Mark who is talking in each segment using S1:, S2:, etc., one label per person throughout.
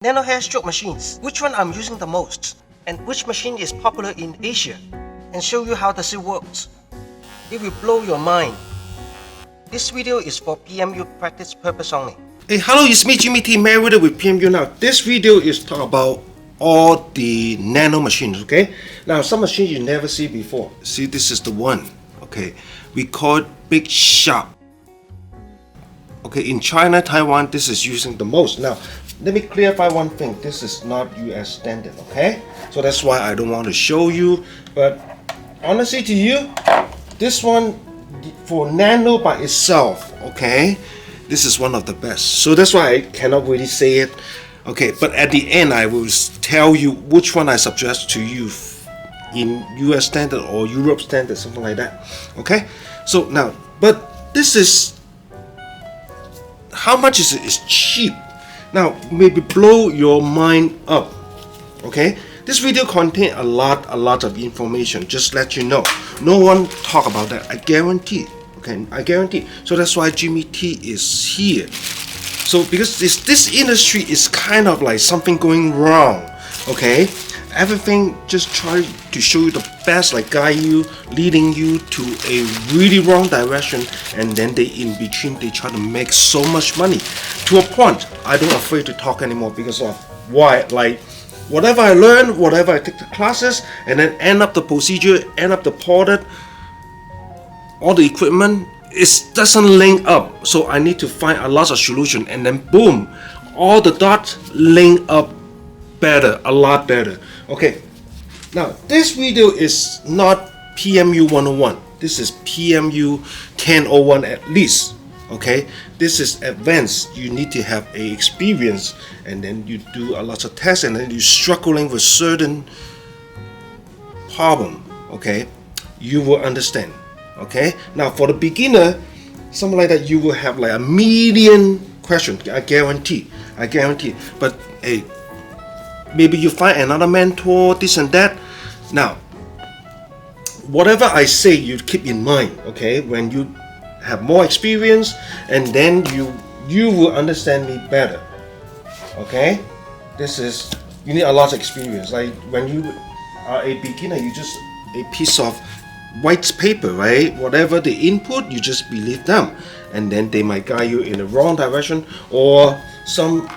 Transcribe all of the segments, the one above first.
S1: Nano hair stroke machines, which one I'm using the most, and which machine is popular in Asia, and show you how does it works. It will blow your mind. This video is for PMU practice purpose only.
S2: Hey, hello, it's me Jimmy T, Merriweather with PMU. Now, this video is talk about all the nano machines, okay? Now, some machines you never see before. See, this is the one, okay? We call it Big Sharp. Okay, in China, Taiwan, this is using the most. Now, let me clarify one thing. This is not US standard, okay? So that's why I don't want to show you. But honestly to you, this one for nano by itself, okay? This is one of the best. So that's why I cannot really say it. Okay, but at the end, I will tell you which one I suggest to you in US standard or Europe standard, something like that. Okay, so now, but this is, how much is it? It's cheap. Now, maybe blow your mind up. Okay, this video contains a lot of information. Just let you know, no one talk about that. I guarantee. Okay, I guarantee. So that's why Jimmy T is here. So because this industry is kind of like something going wrong. Okay, everything just try to show you the best, like guide you, leading you to a really wrong direction, and then they in between they try to make so much money to a point I don't afraid to talk anymore because of why, like whatever I learn, whatever I take the classes, and then end up the procedure, end up the product, all the equipment, it doesn't link up. So I need to find a lot of solution, and then boom, all the dots link up better, a lot better. Okay, now this video is not PMU 101. This is PMU 1001 at least. Okay, this is advanced. You need to have a experience, and then you do a lot of tests, and then you're struggling with certain problem. Okay, you will understand. Okay, now for the beginner, something like that, you will have like a million questions. I guarantee. But hey, maybe you find another mentor, this and that. Now, whatever I say, you keep in mind. Okay, when you have more experience, and then you will understand me better. Okay, this is, you need a lot of experience. Like when you are a beginner, you just a piece of white paper, right? Whatever the input, you just believe them, and then they might guide you in the wrong direction, or some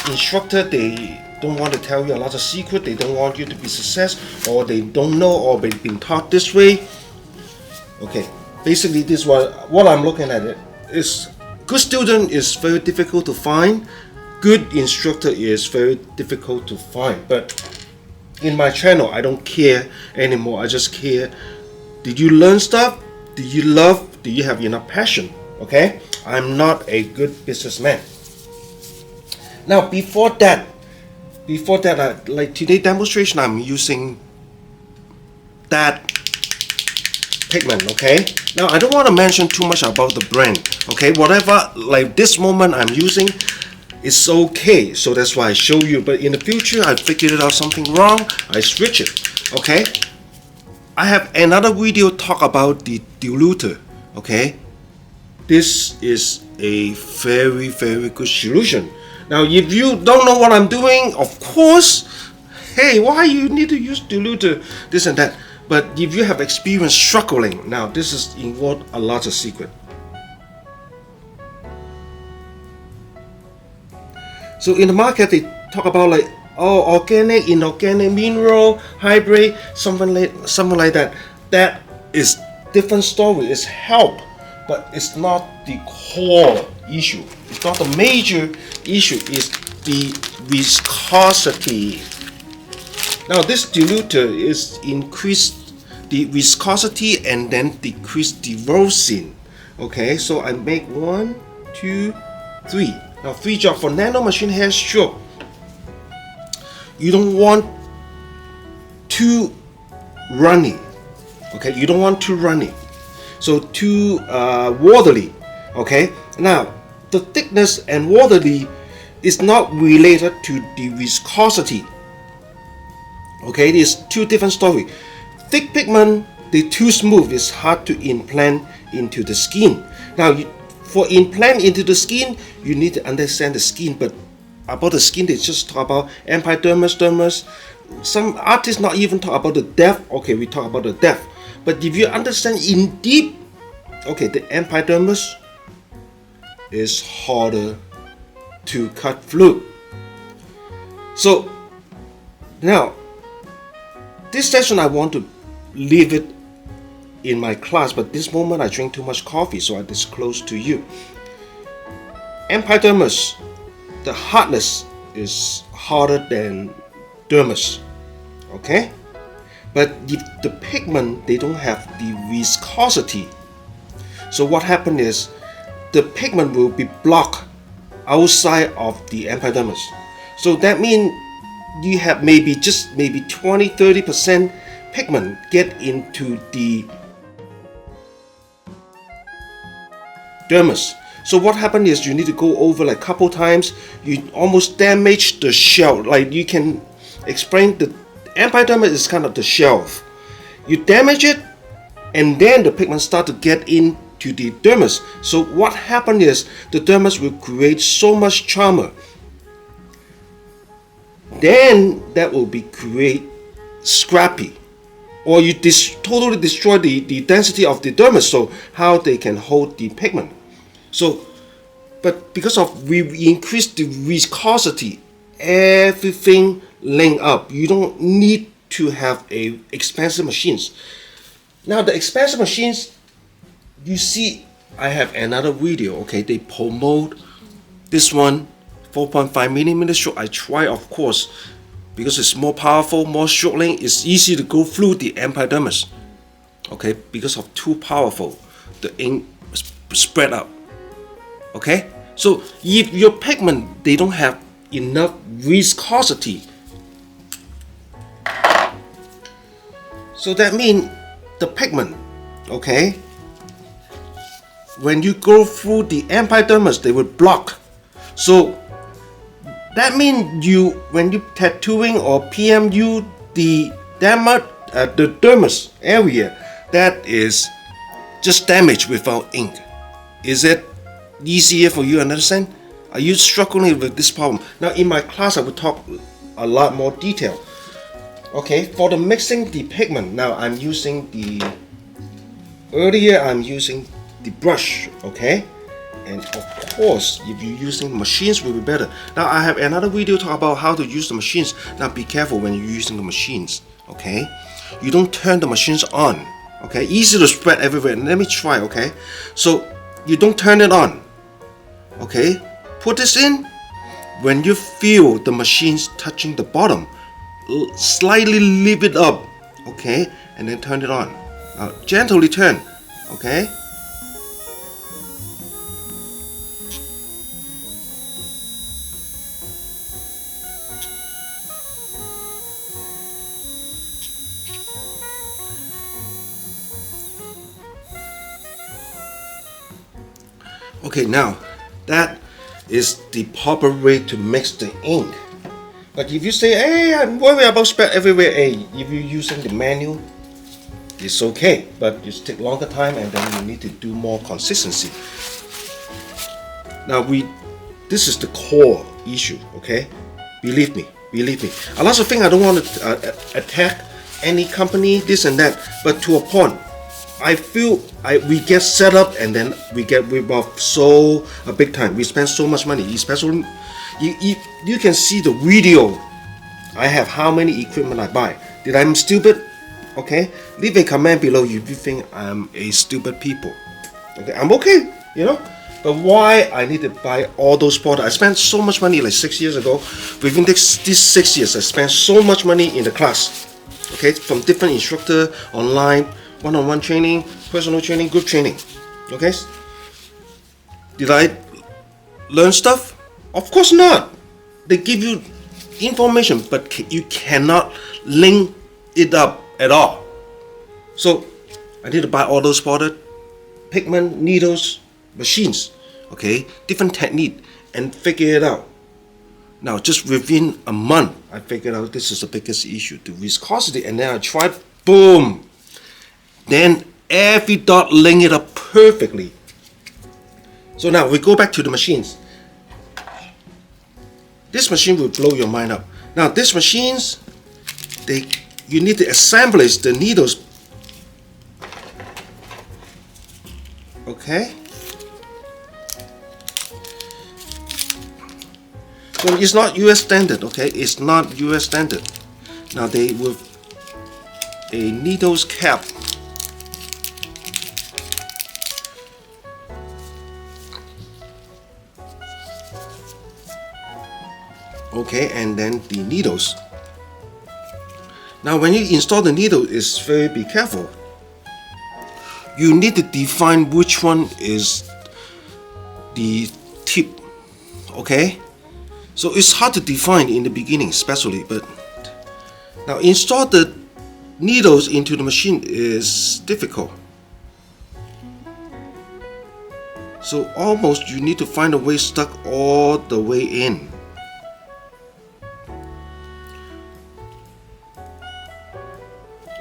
S2: instructor, they don't want to tell you a lot of secret, they don't want you to be success, or they don't know, or they've been taught this way. Okay, basically this is what I'm looking at. It is good student is very difficult to find, good instructor is very difficult to find. But in my channel, I don't care anymore. I just care, did you learn stuff? Do you love? Do you have enough passion? Okay, I'm not a good businessman. Now before that, like today demonstration, I'm using that Pigment. Okay, now I don't want to mention too much about the brand. Okay, whatever, like this moment I'm using, it's okay. So that's why I show you. But in the future, I figured out something wrong, I switch it. Okay, I have another video talk about the diluter. Okay, this is a very good solution. Now if you don't know what I'm doing, of course, hey, why you need to use diluter, this and that. But if you have experience struggling, now this is involved a lot of secret. So in the market, they talk about like, oh, organic, inorganic, mineral, hybrid, something like that. That is different story. It's help, but it's not the core issue. It's not the major issue. It's the viscosity. Now this diluter is increase the viscosity and then decrease the rosin. Okay, so I make 1, 2, 3. Now 3 drops for Nano Machine hair stroke. You don't want too runny. Okay, you don't want too runny, so too watery. Okay, now the thickness and watery is not related to the viscosity. Okay, it is two different stories. Thick pigment, they're too smooth, it's hard to implant into the skin. Now for implant into the skin, you need to understand the skin, but about the skin, they just talk about epidermis, dermis. Some artists not even talk about the depth. Okay, we talk about the depth. But if you understand in deep, okay, the epidermis is harder to cut through. So now, this session I want to leave it in my class, but this moment I drink too much coffee, so I disclose to you. Epidermis, the hardness is harder than dermis, okay? But if the pigment, they don't have the viscosity. So what happens is the pigment will be blocked outside of the epidermis. So that means you have maybe 20-30% pigment get into the dermis. So what happens is you need to go over like a couple times. You almost damage the shell. Like you can explain, the epidermis is kind of the shell. You damage it, and then the pigment start to get into the dermis. So what happens is the dermis will create so much trauma. Then that will be create scrappy, or you totally destroy the density of the dermis. So how they can hold the pigment. So, but because of we increase the viscosity, everything link up. You don't need to have a expensive machines. Now the expensive machines, you see, I have another video. Okay, they promote this one, 4.5mm stroke. I try, of course, because it's more powerful, more stroke length. It's easy to go through the epidermis. Okay, because of too powerful, the ink spread out. Okay, so if your pigment, they don't have enough viscosity, so that means the pigment, okay, when you go through the epidermis, they will block. So that means when you tattooing or PMU the dermis area, that is just damage without ink. Is it easier for you to understand? Are you struggling with this problem? Now in my class I will talk a lot more detail. Okay, for the mixing the pigment, now I'm using I'm using the brush, okay? And of course, if you're using machines will be better. Now I have another video talk about how to use the machines. Now be careful when you're using the machines, okay? You don't turn the machines on, okay? Easy to spread everywhere. Let me try, okay? So you don't turn it on, okay? Put this in. When you feel the machines touching the bottom, slightly lift it up, okay? And then turn it on. Now gently turn, okay? Okay, now that is the proper way to mix the ink. But if you say, hey, I'm worried about spread everywhere, hey, if you're using the manual, it's okay, but it take longer time and then you need to do more consistency. Now this is the core issue, okay? Believe me. A lot of things I don't want to attack any company, this and that, but to a point, I feel we get set up and then we get ripped off so big time. We spend so much money, especially you can see the video. I have how many equipment I buy. Did I'm stupid? Okay, leave a comment below if you think I'm a stupid people. Okay, I'm okay, you know. But why I need to buy all those products? I spent so much money like 6 years ago. Within these 6 years, I spent so much money in the class. Okay, from different instructor, online, one-on-one training, personal training, group training. Okay, did I learn stuff? Of course not. They give you information, but you cannot link it up at all. So I need to buy all those products, pigment, needles, machines, okay, different technique, and figure it out. Now just within a month, I figured out this is the biggest issue, the viscosity, and then I tried, boom. Then every dot link it up perfectly. So now we go back to the machines. This machine will blow your mind up. Now these machines, you need to assemblage the needles. Okay. So it's not US standard, okay? It's not US standard. Now they with a needles cap. Okay, and then the needles. Now when you install the needle, it's very be careful. You need to define which one is the tip, okay? So it's hard to define in the beginning especially, but now install the needles into the machine is difficult. So almost you need to find a way stuck all the way in.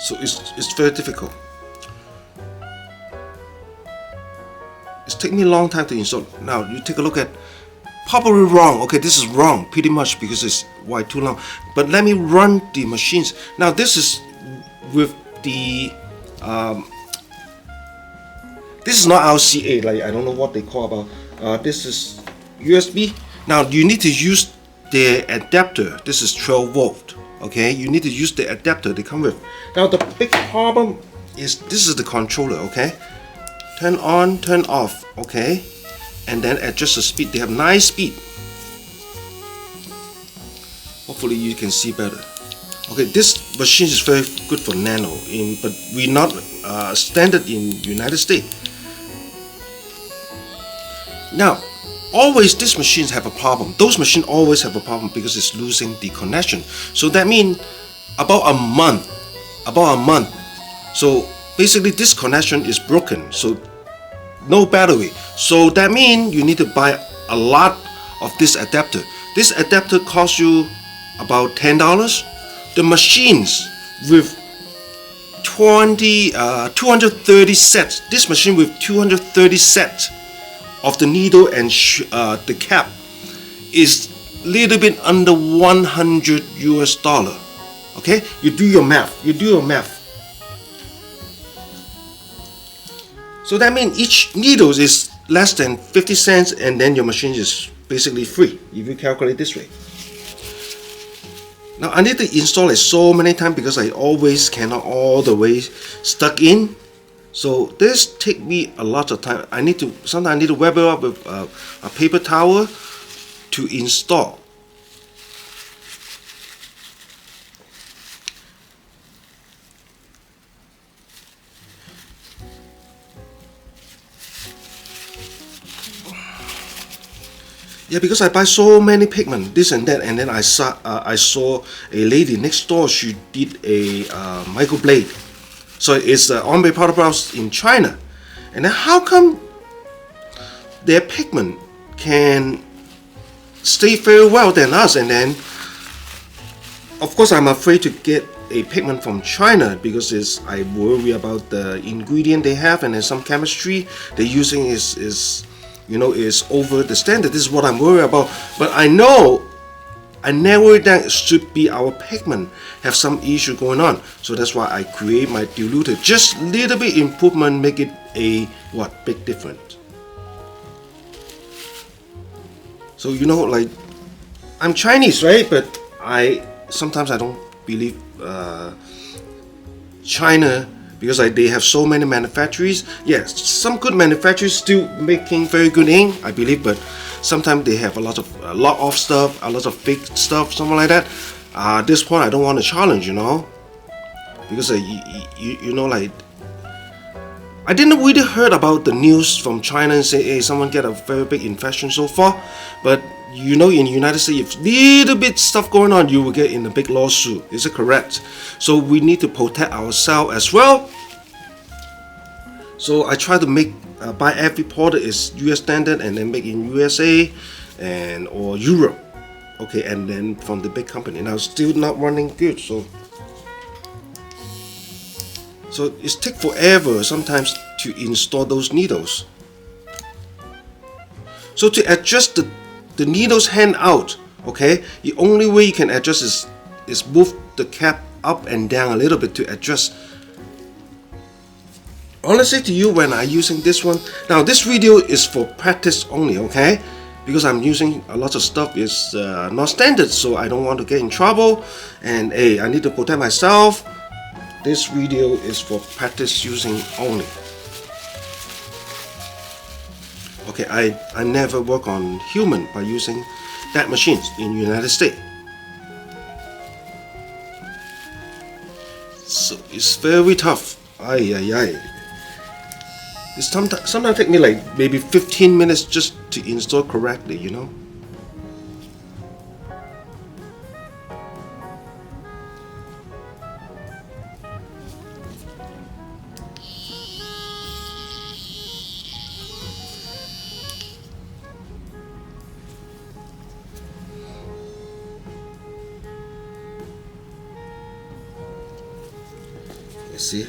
S2: So it's very difficult. It's taken me a long time to install. Now you take a look at, probably wrong. Okay, this is wrong pretty much because it's too long. But let me run the machines. Now this is with the this is not RCA, like I don't know what they call about. This is USB. Now you need to use the adapter. This is 12 volt. Okay, you need to use the adapter they come with. Now the big problem is this is the controller. Okay, turn on, turn off. Okay, and then adjust the speed. They have 9 speed. Hopefully you can see better. Okay, this machine is very good for nano, but we're not standard in United States. Now, always these machines have a problem. Those machines always have a problem because it's losing the connection. So that means about a month. So basically this connection is broken. So no battery. So that means you need to buy a lot of this adapter. This adapter costs you about $10. The machines with 230 sets. This machine with 230 sets of the needle and the cap is a little bit under $100 US. Okay, you do your math. So that means each needle is less than 50 cents, and then your machine is basically free if you calculate this way. Now I need to install it so many times because I always cannot all the way stuck in. So this take me a lot of time. Sometimes I need to wrap it up with a paper towel to install. Yeah, because I buy so many pigment, this and that, and then I saw a lady next door. She did a microblade. So it's Ombre Powder Brows in China. And then how come their pigment can stay very well than us? And then, of course, I'm afraid to get a pigment from China because I worry about the ingredient they have, and then some chemistry they're using is over the standard. This is what I'm worried about. But I know I narrow it down. It should be our pigment have some issue going on. So that's why I create my diluter. Just little bit improvement, make it a big difference. So like I'm Chinese, right? But sometimes I don't believe China because they have so many manufacturers. Yes, some good manufacturers still making very good ink, I believe, but sometimes they have a lot of stuff, a lot of fake stuff, something like that. At this point, I don't want to challenge, because like I didn't really heard about the news from China and say, hey, someone get a very big infection so far, but in the United States, if little bit stuff going on, you will get in a big lawsuit. Is it correct? So we need to protect ourselves as well. So I try to buy every product is US standard and then make in USA or Europe. Okay, and then from the big company. Now still not running good, so it takes forever sometimes to install those needles. So to adjust the needles hand out, Okay, the only way you can adjust is move the cap up and down a little bit to adjust. Honestly to you, when I'm using this one, now this video is for practice only, okay? Because I'm using a lot of stuff is not standard, so I don't want to get in trouble, and hey, I need to protect myself. This video is for practice using only. Okay, I never work on human by using that machines in United States. So it's very tough. It sometimes take me like maybe 15 minutes just to install correctly, you know. You see?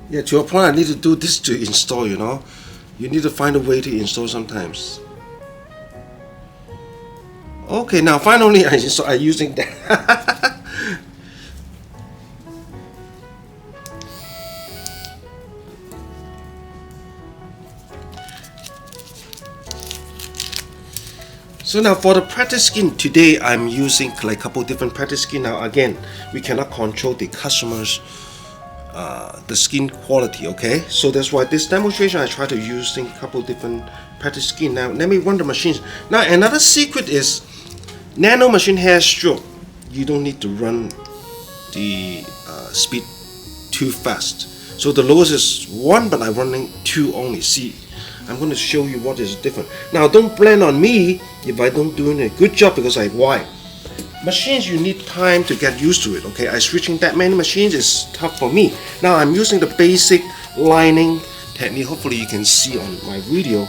S2: Yeah, to a point I need to do this to install, you know. You need to find a way to install sometimes. Okay, now finally I start using that. So now for the practice skin, today I'm using like a couple different practice skin. Now again, we cannot control the customers the skin quality, okay? So that's why this demonstration I try to use a couple different practice skin. Now let me run the machines. Now another secret is Nano Machine Hair Stroke. You don't need to run the speed too fast. So the lowest is 1, but I'm running 2 only. See, I'm going to show you what is different. Now don't blame on me if I don't doing a good job, because why? Machines, you need time to get used to it, okay? Switching that many machines is tough for me. Now I'm using the basic lining technique. Hopefully you can see on my video.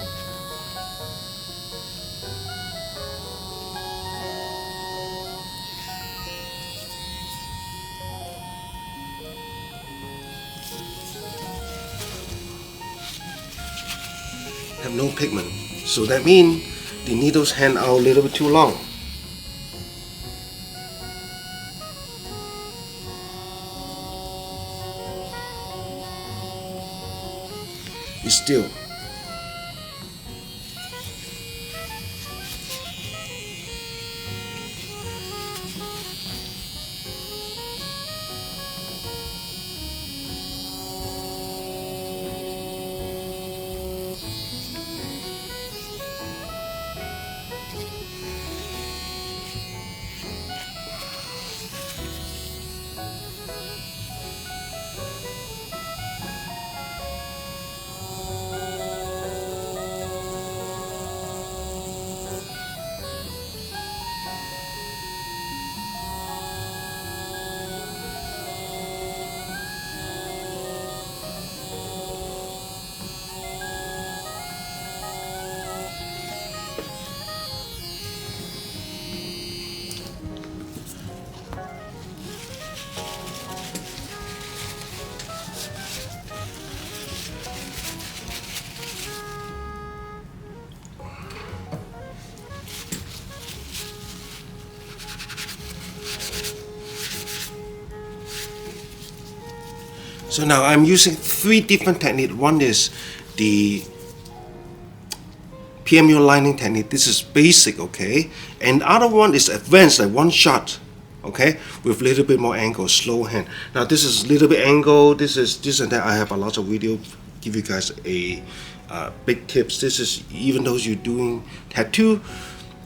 S2: Have no pigment, so that means the needles hang out a little bit too long. Still. So now I'm using 3 different techniques. One is the PMU lining technique. This is basic, okay? And the other one is advanced, like one shot, okay? With a little bit more angle, slow hand. Now this is a little bit angle, this is this and that. I have a lot of video, give you guys a big tips. This is, even though you're doing tattoo,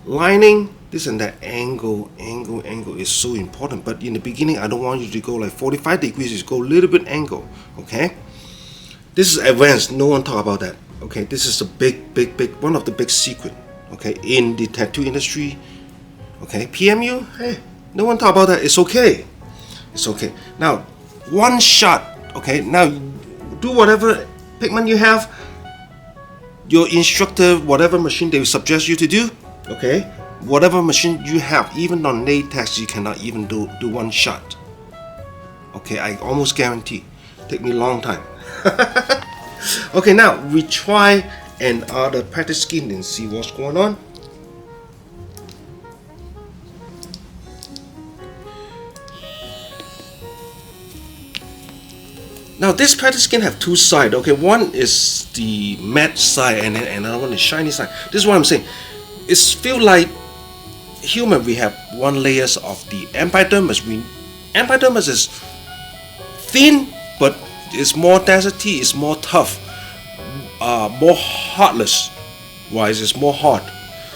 S2: lining, this and that, angle is so important. But in the beginning, I don't want you to go like 45 degrees, just go a little bit angle, okay? This is advanced, no one talk about that, okay? This is a big, one of the big secret, okay, in the tattoo industry, okay? PMU, hey, no one talk about that, it's okay, it's okay. Now, one shot, okay? Now, do whatever pigment you have, your instructor, whatever machine they suggest you to do, okay? Whatever machine you have, even on latex, you cannot even do one shot. Okay, I almost guarantee. Take me a long time. Okay, now we try another practice skin and see what's going on. Now this practice skin have two sides. Okay, one is the matte side and then another one is shiny side. This is what I'm saying. It's feel like human. We have one layers of the epidermis. Epidermis is thin, but it's more density. It's more tough, more heartless. Wise, it's more hard.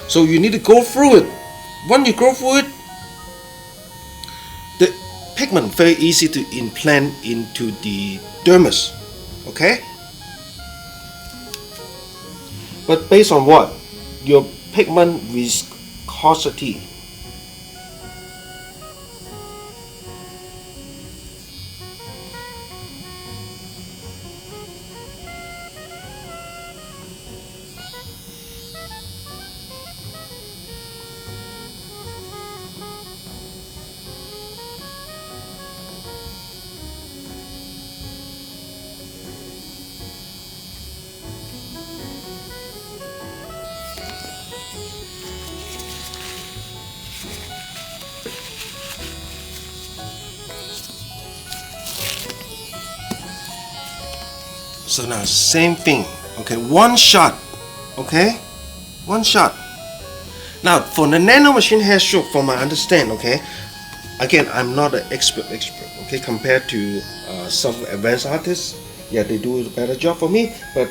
S2: So you need to go through it. When you go through it, the pigment very easy to implant into the dermis. Okay. But based on what? Your pigment viscosity. So now same thing, okay, one shot, okay, one shot. Now for the Nano Machine hair stroke, from my understand, okay, again I'm not an expert, okay, compared to some advanced artists. Yeah, they do a better job for me, but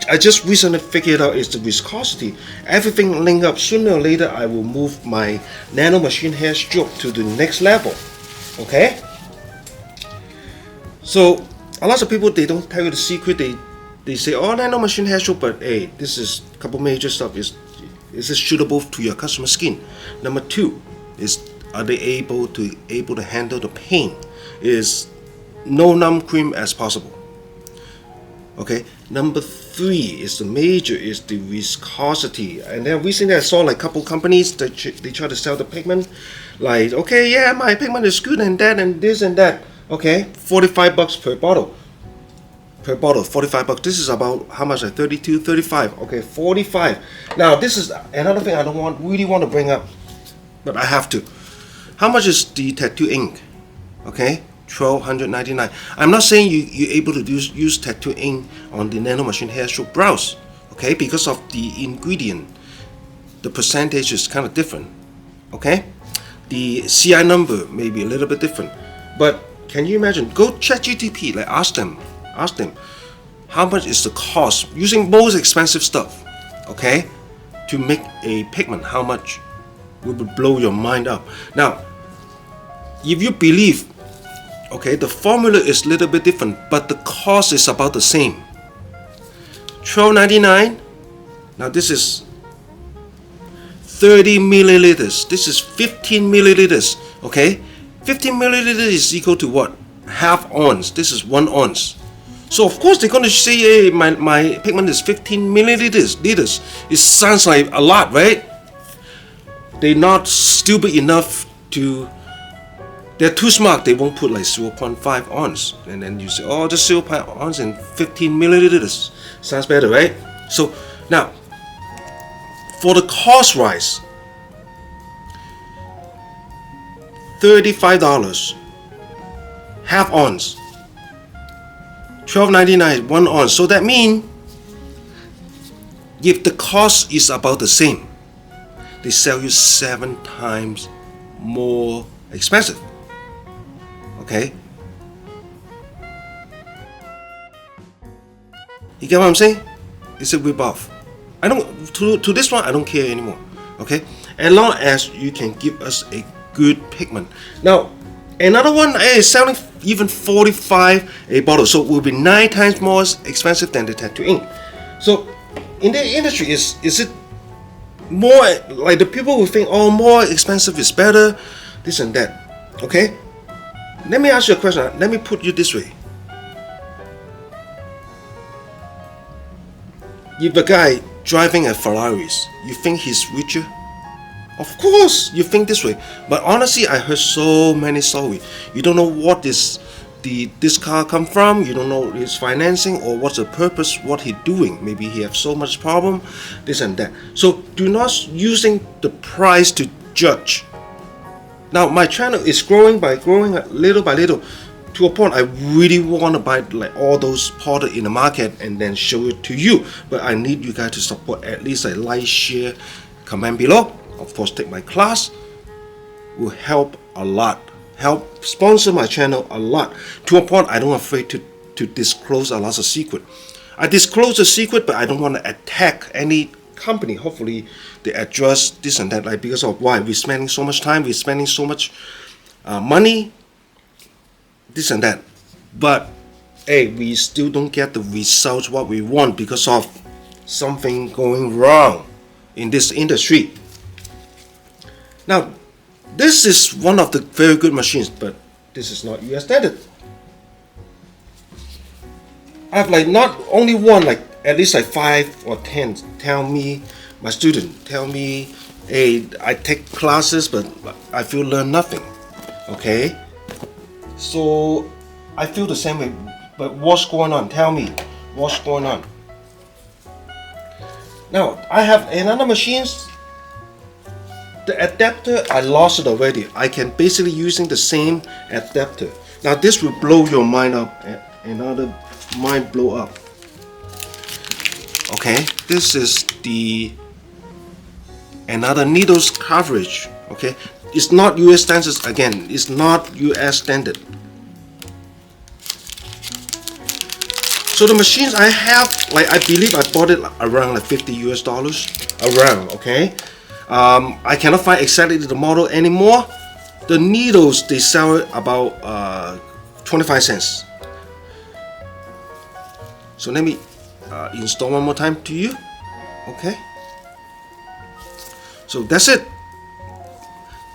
S2: I just recently figured out is the viscosity. Everything link up. Sooner or later I will move my Nano Machine hair stroke to the next level, okay. So a lot of people, they don't tell you the secret. They say, oh, Nano Machine hair stroke, but hey, this is a couple major stuff. Is it suitable to your customer skin? Number two is, are they able to handle the pain? Is no numb cream as possible. Okay. Number three is the major is the viscosity. And then recently I saw like a couple companies that they try to sell the pigment, like, okay, yeah, my pigment is good and that and this and that. Okay, $45 per bottle. Per bottle, $45. This is about how much? Like 32, 35. Okay, 45. Now this is another thing I don't really want to bring up, but I have to. How much is the tattoo ink? Okay, $1,299. I'm not saying you're able to use tattoo ink on the Nano Machine hair stroke brows. Okay, because of the ingredient, the percentage is kind of different. Okay, the CI number may be a little bit different, but can you imagine? Go check GTP, like ask them, how much is the cost using most expensive stuff, okay, to make a pigment? How much will blow your mind up? Now, if you believe, okay, the formula is a little bit different, but the cost is about the same. $12.99. Now this is 30 milliliters. This is 15 milliliters. Okay. 15 milliliters is equal to what? Half ounce. This is 1 ounce. So of course they're going to say, hey, my pigment is 15 milliliters. It sounds like a lot, right? They're not stupid enough to. They're too smart. They won't put like 0.5 ounce, and then you say, oh, just 0.5 ounce and 15 milliliters. Sounds better, right? So now, for the cost rise. $35, half ounce, $12.99, 1 ounce. So that means if the cost is about the same, they sell you 7 times more expensive. Okay, you get what I'm saying? It's a rip-off. I don't to this one I don't care anymore. Okay, as long as you can give us a good pigment. Now another one is selling even $45 a bottle, so it will be 9 times more expensive than the tattoo ink. So in the industry, is it more like the people will think, oh, more expensive is better? this and that. Okay? Let me ask you a question. Let me put you this way. If a guy driving a Ferraris, you think he's richer? Of course, you think this way. But honestly, I heard so many stories. You don't know what this car come from. You don't know his financing or what's the purpose, what he doing. Maybe he have so much problem, this and that. So do not using the price to judge. Now my channel is growing little by little. To a point, I really want to buy like all those products in the market and then show it to you. But I need you guys to support, at least a like, share, comment below. Of course, take my class will help a lot. Help sponsor my channel a lot. To a point, I don't afraid to disclose a lot of secret. I disclose a secret, but I don't want to attack any company. Hopefully, they address this and that. Like because of why we're spending so much time, we're spending so much money. This and that, but hey, we still don't get the results what we want because of something going wrong in this industry. Now, this is one of the very good machines, but this is not US standard. I have like not only one, like at least like 5 or 10 tell me, my student tell me, hey, I take classes, but I feel learn nothing. Okay. So I feel the same way, but what's going on? Tell me, what's going on? Now I have another machine. The adapter I lost it already. I can basically using the same adapter. Now this will blow your mind up, another mind blow up. Okay, this is the another needles coverage. Okay. It's not US standards again. It's not US standard. So the machines I have, like I believe I bought it around like $50 US around. Okay, I cannot find exactly the model anymore. The needles they sell it about 25 cents. So let me install one more time to you. Okay. So that's it.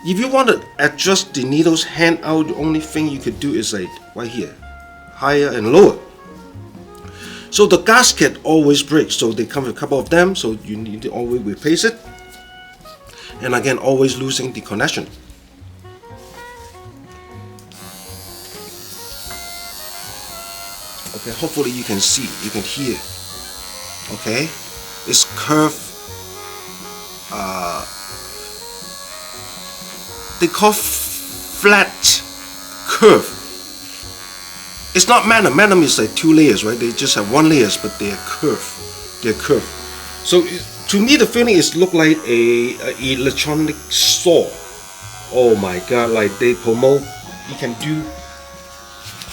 S2: If you want to adjust the needles hand out, the only thing you could do is like right here, higher and lower. So the gasket always breaks, so they come with a couple of them, so you need to always replace it. And again, always losing the connection. Okay, hopefully you can see, you can hear. Okay, it's curved. They call flat curve. It's not Magnum. Magnum is like 2 layers, right? They just have 1 layers, but they're curved. They're curved. So to me, the feeling is look like a electronic saw. Oh my God! Like they promote, you can do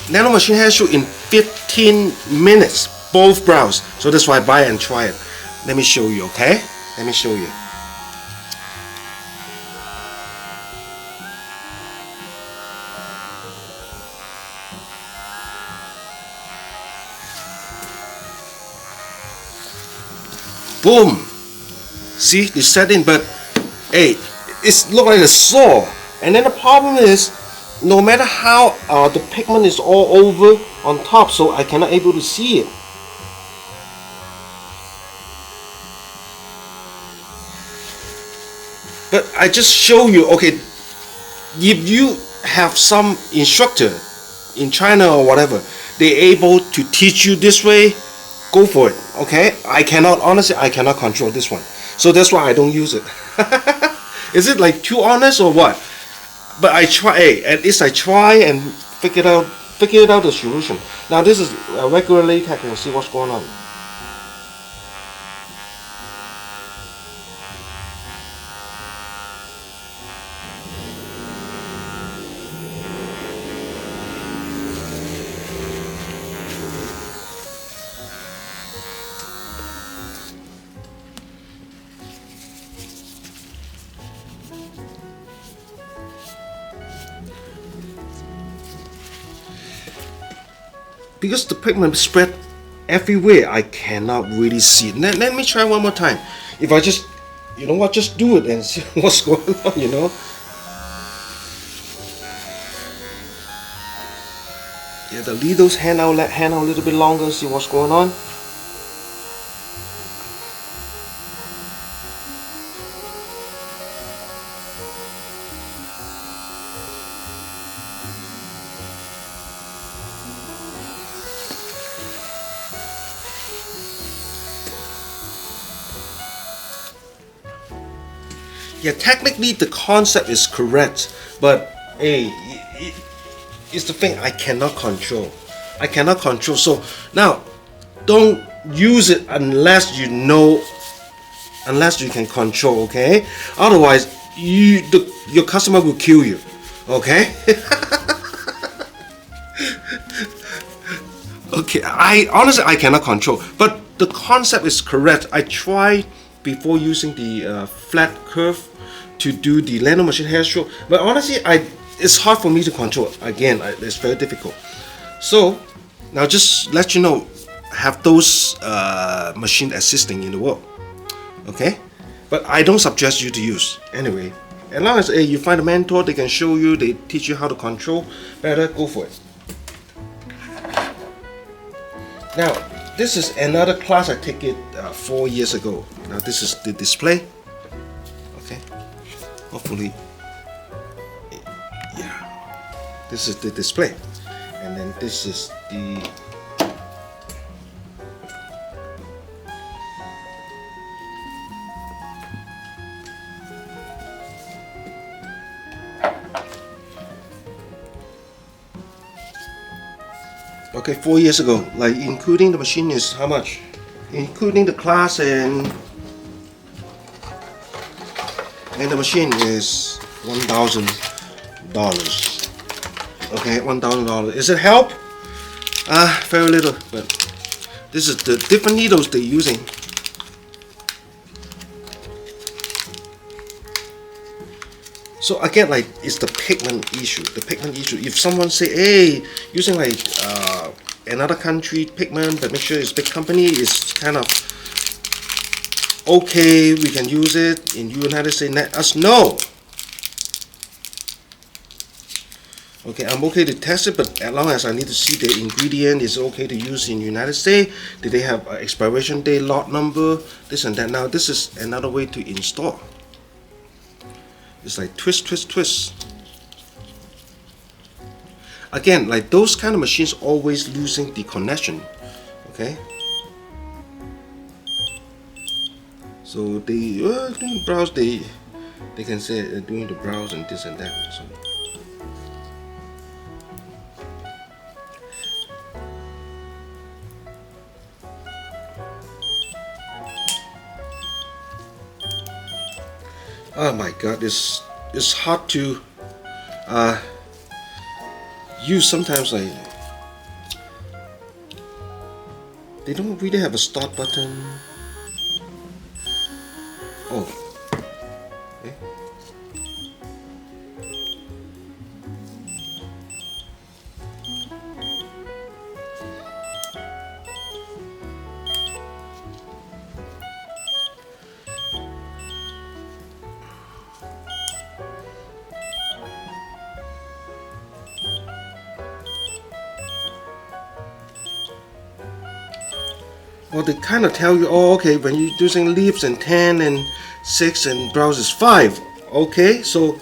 S2: Nano Machine hair stroke in 15 minutes, both brows. So that's why I buy it and try it. Let me show you. Okay? Let me show you. Boom! See, it's set in, but hey, it's look like a saw. And then the problem is, no matter how the pigment is all over on top, so I cannot able to see it. But I just show you, okay, if you have some instructor in China or whatever, they're able to teach you this way, go for it. Okay, I cannot, honestly, I cannot control this one, so that's why I don't use it. Is it like too honest or what? But I try, hey, at least I try and figure out the solution. Now this is a regular latex, and see what's going on. Because the pigment spread everywhere, I cannot really see it. Let me try one more time. If I just, you know what, just do it and see what's going on, you know. Yeah, the needles hang out a little bit longer, see what's going on. Yeah, technically the concept is correct, but hey, it's the thing I cannot control. I cannot control. So now, don't use it unless you know, unless you can control. Okay, otherwise your customer will kill you. Okay. Okay, I honestly I cannot control, but the concept is correct. I tried before using the flat curve to do the Nano Machine hair stroke, but honestly, it's hard for me to control. Again, it's very difficult. So now, just let you know, have those machine assisting in the world. Okay, but I don't suggest you to use anyway. As long as you find a mentor, they can show you, they teach you how to control better. Go for it. Now, this is another class I took it 4 years ago. Now, this is the display. Okay, hopefully, yeah, this is the display, and then this is the okay, 4 years ago, like including the machine is how much? Including the class and the machine is $1,000. Okay, $1,000. Is it help? Very little, but this is the different needles they're using. So again, like it's the pigment issue. The pigment issue. If someone say, "Hey, using like another country pigment, but make sure it's big company," is kind of okay. We can use it in United States. Let us know. Okay, I'm okay to test it, but as long as I need to see the ingredient is okay to use in United States. Did they have expiration date, lot number, this and that. Now this is another way to install. It's like twist, twist, twist. Again, like those kind of machines always losing the connection. Okay. So they doing brows. They can say doing the brows and this and that. So. Oh my God, it's hard to use sometimes. Like they don't really have a start button. Oh, okay. Well, they kind of tell you, oh, okay, when you're using lips and 10 and 6 and brows is 5. Okay, so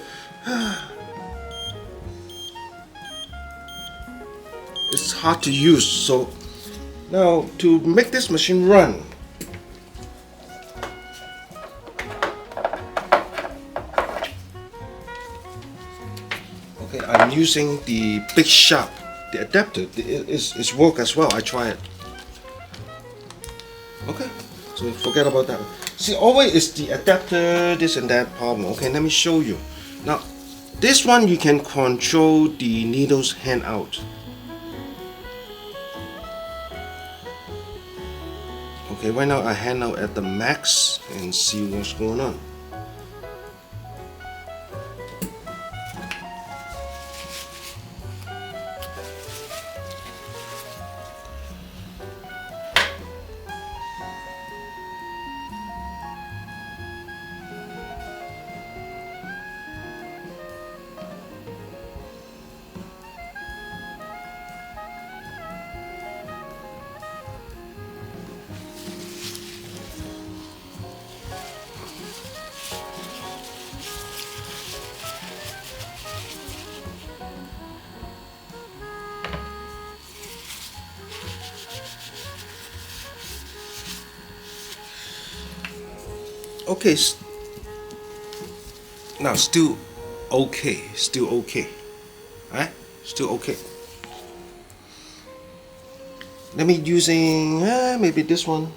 S2: it's hard to use. So now to make this machine run, okay, I'm using the big sharp, the adapter. It's work as well. I try it. Okay, so forget about that. See, always is the adapter, this and that problem. Okay, let me show you. Now, this one you can control the needles hand out. Okay, right now I hand out at the max and see what's going on. okay. Now still okay. Still okay. Alright? Still okay. Let me using maybe this one.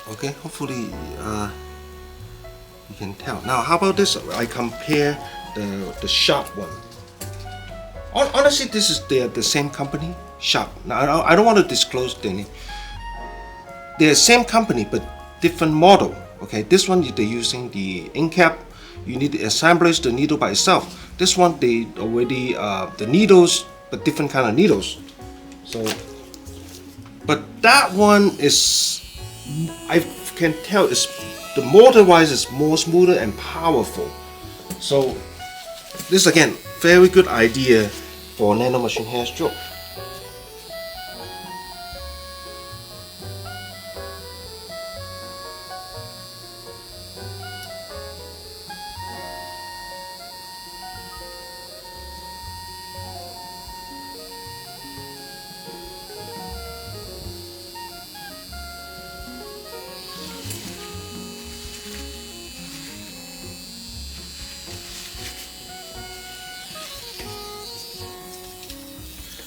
S2: Okay, hopefully you can tell. Now, how about this? I compare the Sharp one. Honestly, this is the same company, Sharp. Now, I don't want to disclose the name. They're same company but different model. Okay, this one they're using the ink cap. You need to assemblage the needle by itself. This one they already the needles, but different kind of needles. So, but that one is, I can tell is the motor wise is more smoother and powerful. So this again very good idea for Nano Machine hair stroke.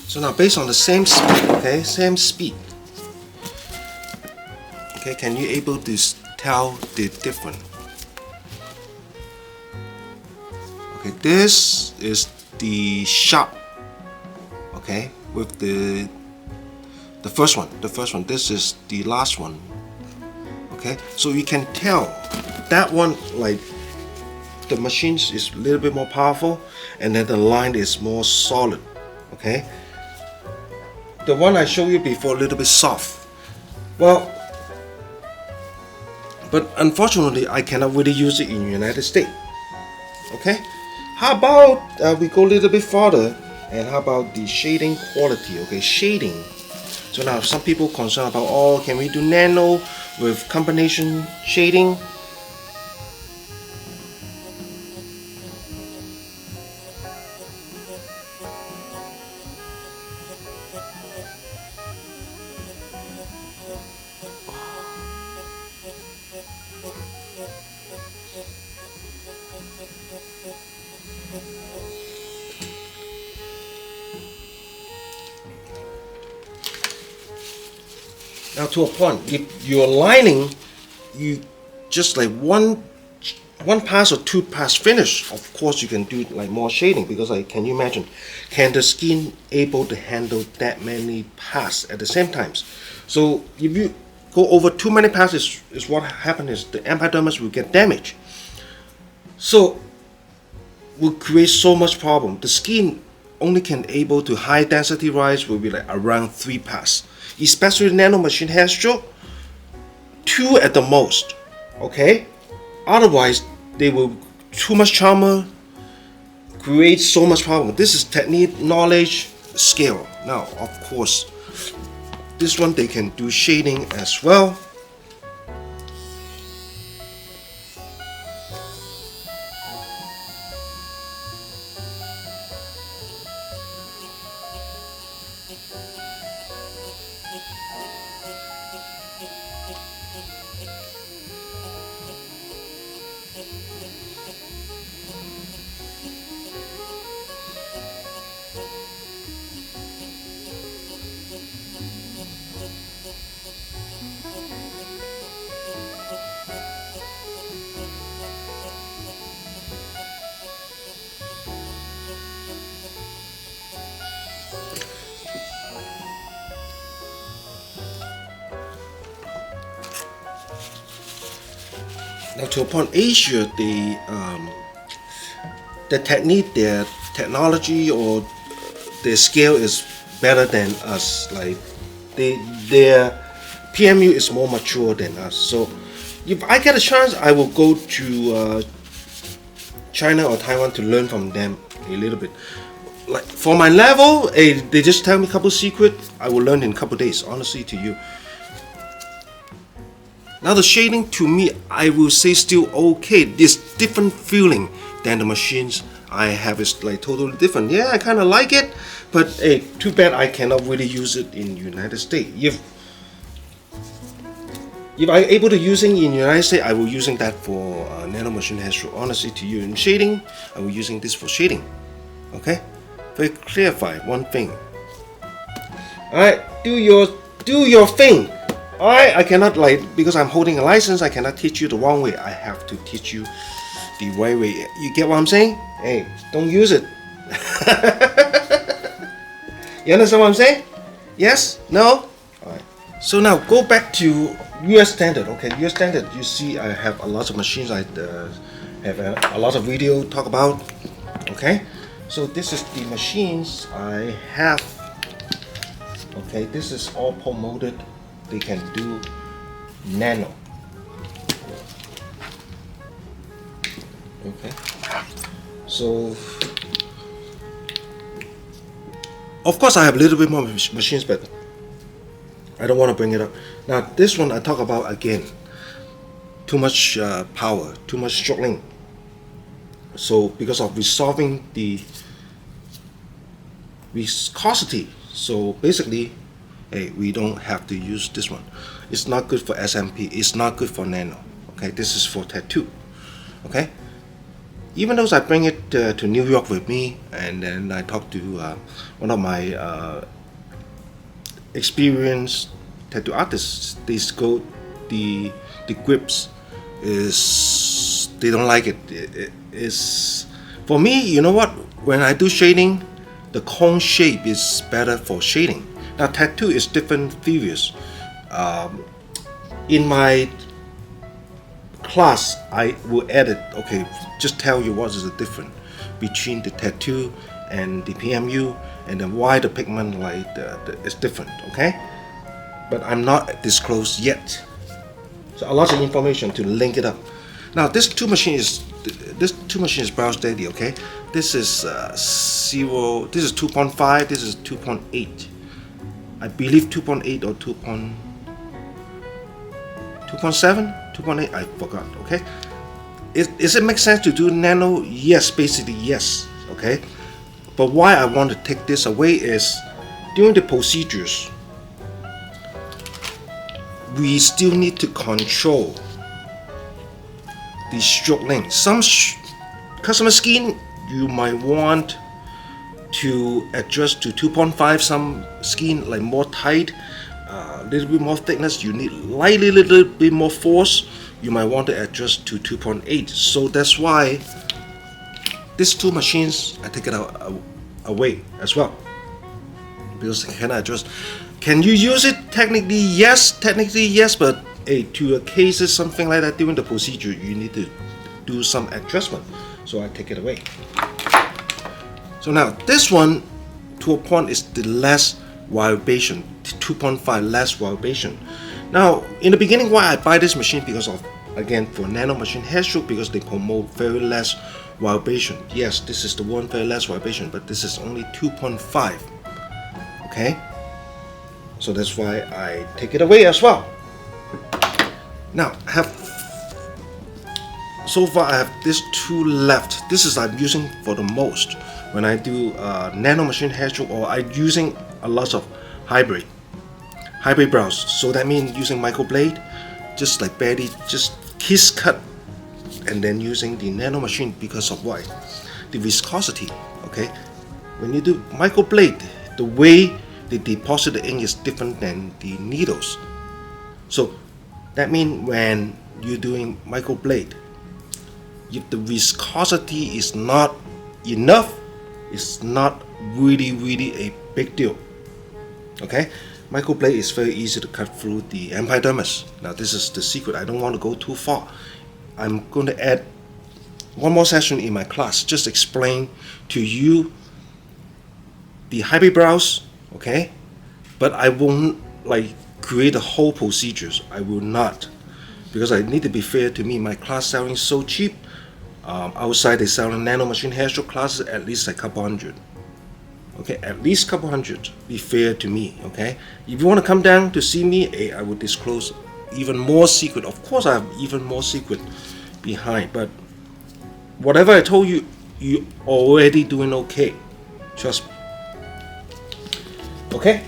S2: So now based on the same speed, okay, same speed. Okay, can you able to tell the difference? Okay, this is the Sharp. Okay, with the first one. The first one. This is the last one. Okay, so you can tell that one, like the machine is a little bit more powerful, and then the line is more solid. Okay. The one I showed you before, a little bit soft. Well, but unfortunately, I cannot really use it in the United States. Okay, how about we go a little bit further, and how about the shading quality? Okay, shading. So now some people concerned about, oh, can we do nano with combination shading? Now to a point, if you're lining, you just like one pass or two pass finish. Of course, you can do like more shading, because like, can you imagine, can the skin able to handle that many pass at the same times? So if you go over too many passes, is what happens is the epidermis will get damaged. So will create so much problem. The skin only can able to high density rise will be like around 3 pass. Especially Nano Machine hair stroke, 2 at the most. Okay, otherwise they will too much charmer, create so much problem. This is technique, knowledge, skill. Now of course this one they can do shading as well. Now to upon Asia, the technique they're technology or their scale is better than us. Like their PMU is more mature than us. So if I get a chance, I will go to China or Taiwan to learn from them a little bit. Like for my level, they just tell me a couple secrets. I will learn in a couple days, honestly to you. Now the shading, to me, I will say still okay. This different feeling than the machines I have is like totally different. Yeah, I kind of like it, but hey, too bad I cannot really use it in United States. If I'm able to using in United States, I will using that for Nano Machine Hair Stroke. Honestly to you, in shading, I will using this for shading. Okay, very clarify one thing. All right, do your thing. Alright, I cannot, like, because I'm holding a license, I cannot teach you the wrong way. I have to teach you the right way. You get what I'm saying? Hey, don't use it. You understand what I'm saying? Yes? No? Alright. So now go back to US standard. Okay, US standard, you see I have a lot of machines. I have a lot of video talk about. Okay, so this is the machines I have. Okay, this is all promoted. They can do nano. Okay, so of course I have a little bit more machines, but I don't want to bring it up. Now this one I talk about again, too much power, too much stroke length. So because of resolving the viscosity, so basically, hey, we don't have to use this one. It's not good for SMP. It's not good for nano. Okay, this is for tattoo. Okay, even though I bring it to New York with me, and then I talk to one of my experienced tattoo artists. They go the grips is they don't like it. It is for me. You know what? When I do shading, the cone shape is better for shading. Now tattoo is different theories. In my class, I will edit. Okay, just tell you what is the difference between the tattoo and the PMU, and then why the pigment like is different. Okay, but I'm not disclosed yet. So a lot of information to link it up. Now this two machine is brow steady. Okay, this is 0. This is 2.5. This is 2.8. I believe 2.8 or 2.7, 2.8, I forgot. Okay, is it make sense to do nano? Yes, basically yes. Okay, but why I want to take this away is during the procedures we still need to control the stroke length. Some customer skin you might want to adjust to 2.5, some skin like more tight, a little bit more thickness, you need lightly little bit more force, you might want to adjust to 2.8. so that's why these two machines I take it away as well, because I cannot adjust. Can you use it? Technically yes, but to a cases something like that during the procedure you need to do some adjustment, so I take it away. So now this one to a point is the less vibration, 2.5 less vibration. Now in the beginning why I buy this machine, because of again for Nano Machine Hair Stroke, because they promote very less vibration. Yes, this is the one very less vibration, but this is only 2.5. Okay, so that's why I take it away as well. Now so far I have these two left. This is I'm using for the most when I do Nano Machine Hair Stroke, or I'm using a lot of hybrid brows. So that means using microblade, just like barely just kiss cut, and then using the Nano Machine because of what? The viscosity. Okay, when you do microblade, the way they deposit the ink is different than the needles. So that means when you're doing microblade, if the viscosity is not enough, it's not really a big deal. Okay, microblade is very easy to cut through the epidermis. Now this is the secret. I don't want to go too far. I'm going to add one more session in my class, just explain to you the hybrid brows, okay? But I won't like create a whole procedures. I will not, because I need to be fair to me. My class selling so cheap. Outside they selling Nano Machine hair stroke classes at least a couple hundred. Okay, at least a couple hundred. Be fair to me, okay? If you want to come down to see me, I will disclose even more secret. Of course, I have even more secret behind, but whatever I told you, you already doing okay. Trust me. Okay?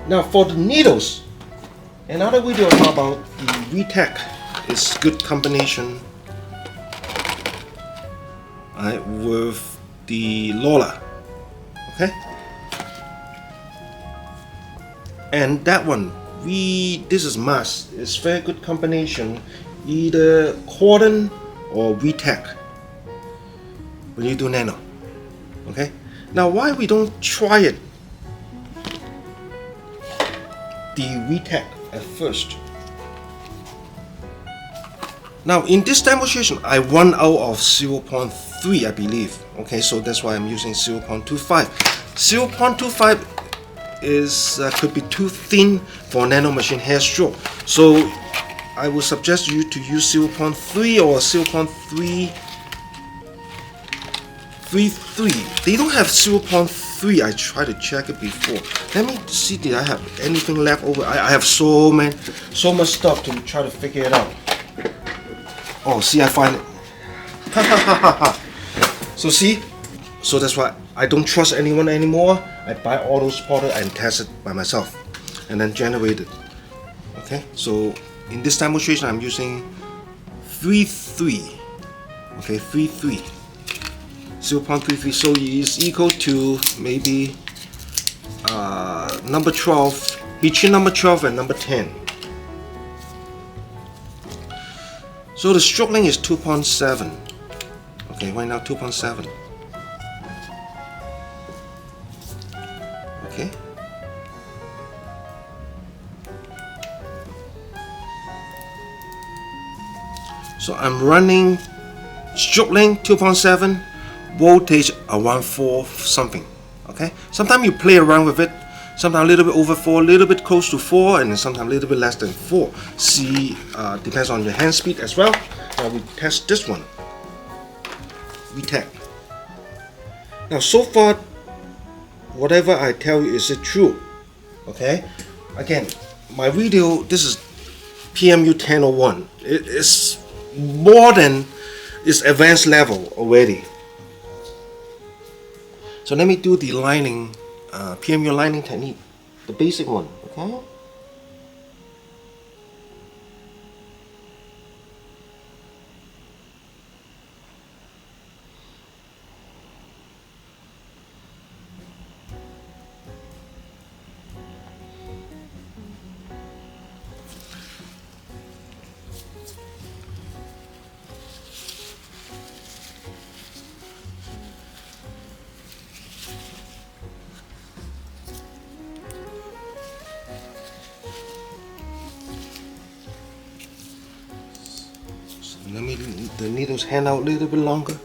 S2: Now for the needles, another video talk about the VTech. It's good combination with the Lola. Okay? And that one, this is mask. It's very good combination, either cotton or VTech when you do nano. Okay? Now why we don't try it the VTech at first? Now in this demonstration I run out of 0.3 I believe. Okay, so that's why I'm using 0.25. 0.25 is could be too thin for Nano Machine hair stroke, so I would suggest you to use 0.3 or 0.333. They don't have 0.3. I tried to check it before. Let me see, did I have anything left over? I have so much stuff to try to figure it out. Oh, see, I find it. So see, so that's why I don't trust anyone anymore. I buy all those products and test it by myself and then generate it. Okay, so in this demonstration I'm using 3.3. Okay, 3.3. 0.33, so it is equal to maybe number 12, between number 12 and number 10. So the stroke length is 2.7. Okay, right now 2.7. Okay. So I'm running stroke length 2.7, voltage around 4 something. Okay. Sometimes you play around with it. Sometimes a little bit over 4, a little bit close to 4, and then sometimes a little bit less than 4. See, depends on your hand speed as well. Now we test this one. VTech. Now so far, whatever I tell you, is it true? Okay. Again, my video, this is PMU 1001. It is more than its advanced level already. So let me do the lining, PMU lining technique, the basic one. Okay. Let me the needles hang out a little bit longer.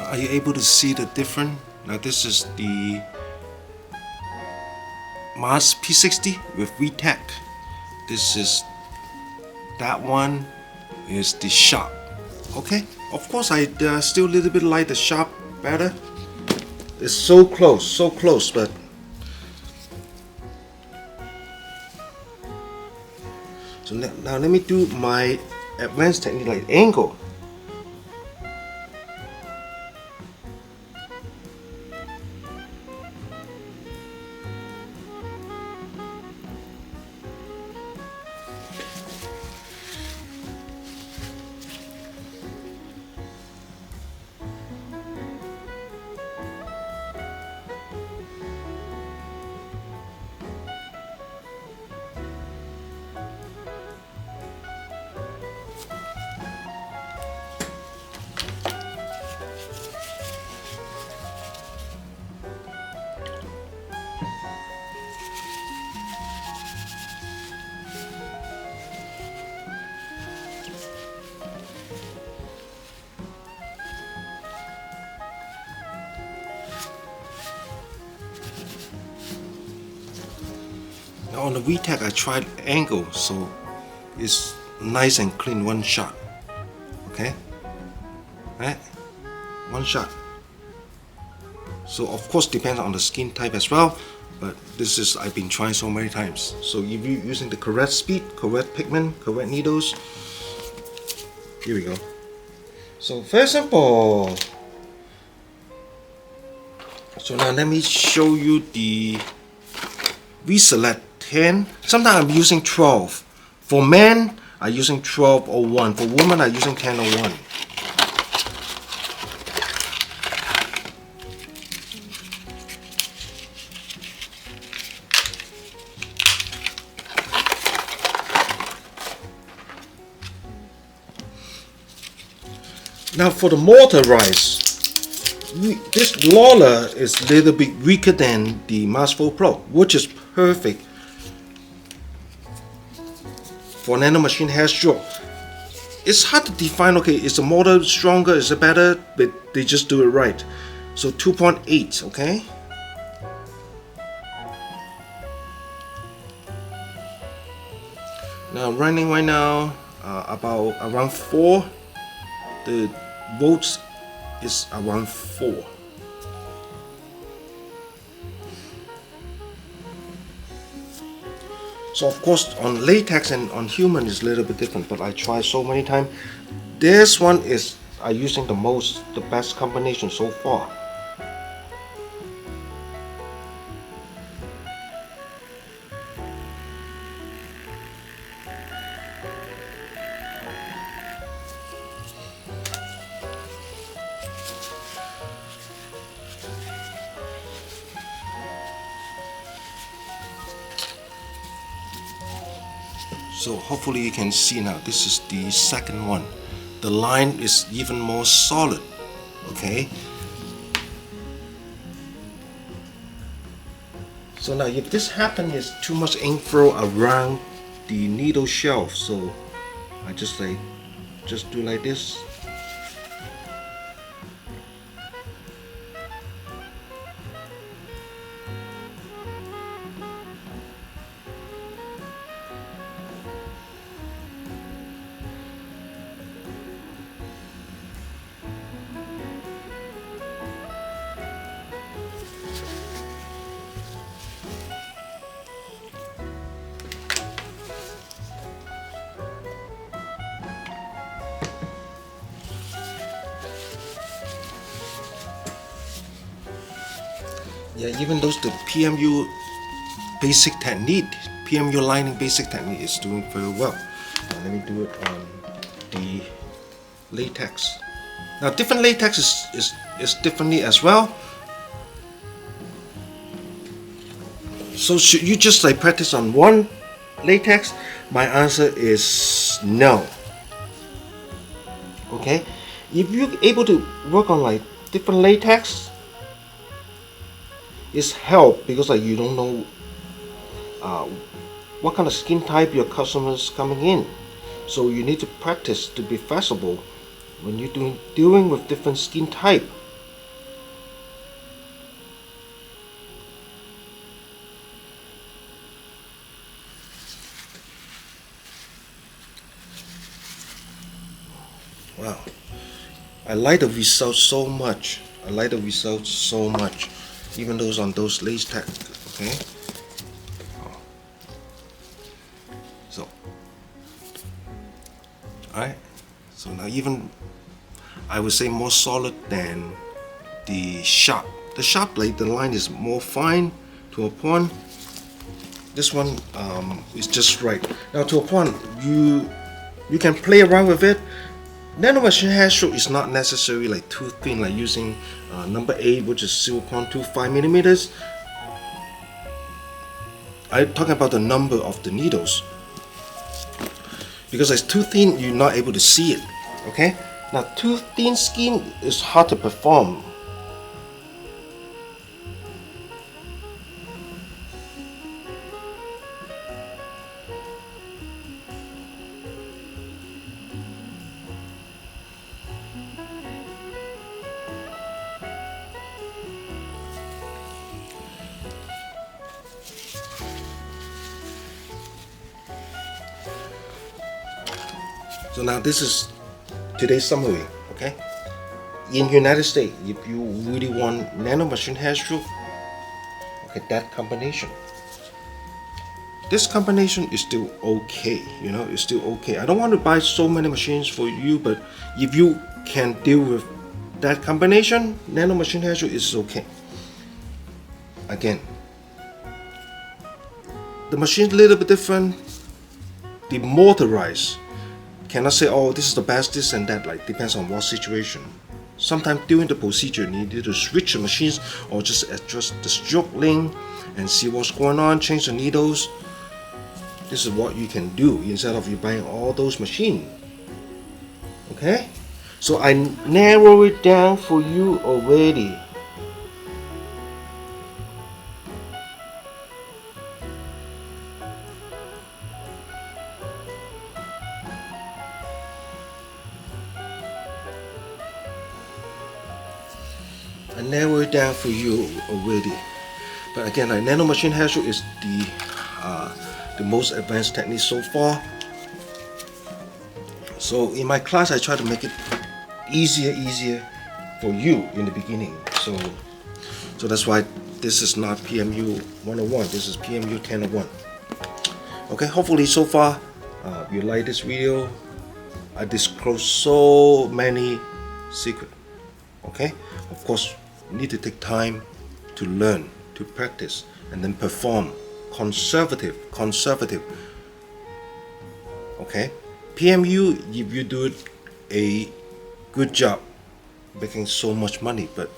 S2: Are you able to see the difference? Now this is the Mars P60 with VTech. This is, that one is the Sharp. Okay, of course I still a little bit like the Sharp better. It's so close, but So now let me do my advanced technique like angle. Now on the VTech I tried angle, so it's nice and clean, one shot. Okay, right, one shot. So of course depends on the skin type as well, but this is I've been trying so many times. So if you're using the correct speed, correct pigment, correct needles, here we go. So very simple. So now let me show you the V-Select 10. Sometimes I'm using 12. For men, I'm using 1201. For women, I'm using 1001. Now for the mortar rise, this roller is a little bit weaker than the Masterful Pro, which is perfect for Nano Machine hair stroke. It's hard to define, okay, is the mortar stronger, is it better, but they just do it right. So 2.8, okay? Now running right now about around 4. The volts is around 4. So of course on latex and on human is a little bit different, but I try so many times. This one is I using the best combination so far. So hopefully you can see now, this is the second one. The line is even more solid, okay? So now if this happens, is too much ink flow around the needle shelf, so I just do like this. Yeah, even though the PMU basic technique, PMU lining basic technique is doing very well. Now let me do it on the latex. Now different latex is differently as well. So should you just like practice on one latex? My answer is no. Okay, if you're able to work on like different latex, it's help because like you don't know what kind of skin type your customers coming in, so you need to practice to be flexible when you're dealing with different skin type. Wow, I like the results so much. I like the results so much. Even those on those latex, okay? So Alright, so now even I would say more solid than the sharp. The sharp, like the line is more fine to a point. This one is just right. Now to a point, you can play around with it. Nano Machine hair stroke is not necessarily like too thin, like using number 8, which is 0.25 millimeters. I'm talking about the number of the needles. Because it's too thin, you're not able to see it. Okay? Now, too thin skin is hard to perform. So now this is today's summary, okay? In United States, if you really want Nano Machine hair stroke, okay, that combination. This combination is still okay, you know, it's still okay. I don't want to buy so many machines for you, but if you can deal with that combination, Nano Machine hair stroke is okay. Again, the machine's a little bit different. The motorized. Cannot say, oh, this is the best, this and that, like depends on what situation. Sometimes during the procedure you need to switch the machines or just adjust the stroke length and see what's going on, change the needles. This is what you can do instead of you buying all those machines. Okay? So I narrow it down for you already. I narrow it down for you already. But again, like Nano Machine hair stroke is the most advanced technique so far. So in my class, I try to make it easier for you in the beginning. So that's why this is not PMU 101. This is PMU 1001. Okay, hopefully so far you like this video. I disclose so many secrets. Okay, of course, you need to take time to learn, to practice, and then perform. Conservative. Okay, PMU, if you do a good job, making so much money, but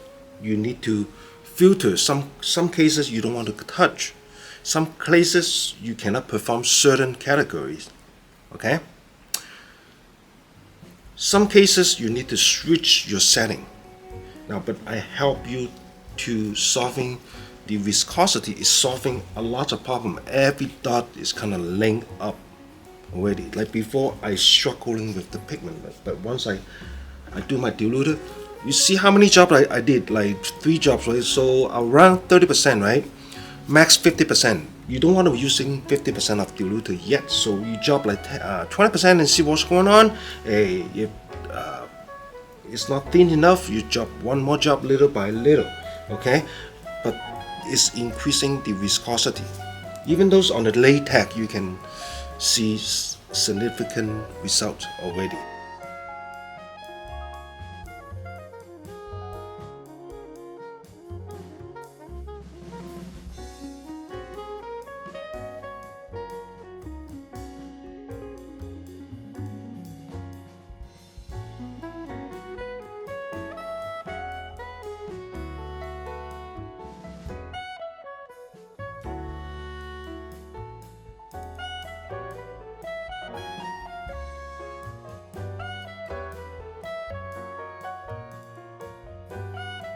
S2: you need to filter. Some cases you don't want to touch. Some cases you cannot perform certain categories. Okay. Some cases you need to switch your setting. Now, but I help you to solving the viscosity is solving a lot of problem. Every dot is kind of linked up already. Like before, I struggling with the pigment, but once I do my diluter, you see how many jobs I did, like 3 jobs, right? So around 30%, right? Max 50%. You don't want to be using 50% of diluter yet, so you job like 20% and see what's going on. If it's not thin enough, you job one more job little by little, okay? But it's increasing the viscosity. Even those on the latex, you can see significant results already.